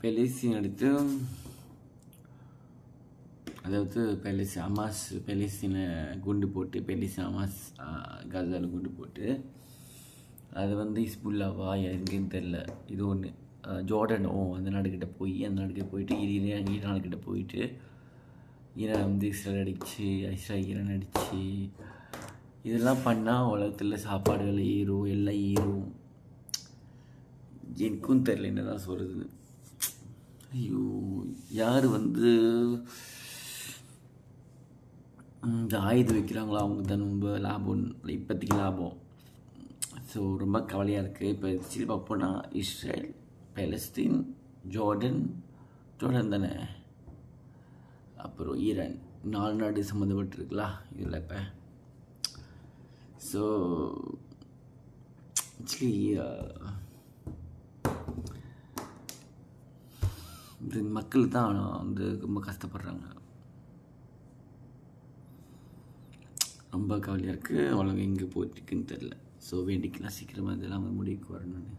பெலிஸ்தீன் அடுத்து அதாவது ஹமாஸ் பெலிஸ்தீனை குண்டு போட்டு ஹமாஸ் காசாவில் குண்டு போட்டு அது வந்து ஹிஸ்புல்லாவா எங்கேன்னு தெரில. இது ஒன்று ஜோர்டன் அந்த நாடுகிட்ட போயிட்டு ஈரான்கிட்ட போயிட்டு ஈரான் வந்து ஈரான் அடித்து இதெல்லாம் பண்ணால் உலகத்தில் சாப்பாடுகள் ஏறும், எல்லாம் ஏறும். எனக்கும் தெரில என்ன தான் சொல்கிறது. ஐயோ, யார் வந்து இந்த ஆயுதம் வைக்கிறாங்களோ அவங்க தான் ரொம்ப லாபம், இப்போதைக்கு லாபம். ஸோ ரொம்ப கவலையாக இருக்குது. இப்போ சில பார்ப்போன்னா இஸ்ரேல், பாலஸ்தீன், ஜோர்டன் தானே, அப்புறம் ஈரான், 4 நாடு சம்மந்தப்பட்டிருக்குங்களா இதில். இப்போ ஸோ ஆக்சுவலி இந்த மக்கள் தான் வந்து ரொம்ப கஷ்டப்படுறாங்க. ரொம்ப கவலையாக இருக்குது. உலகம் எங்கே போயிட்டுருக்குன்னு தெரில. ஸோ வேண்டிக்கலாம் சீக்கிரமாக இதெல்லாம் முடிவுக்கு வரணும்னு.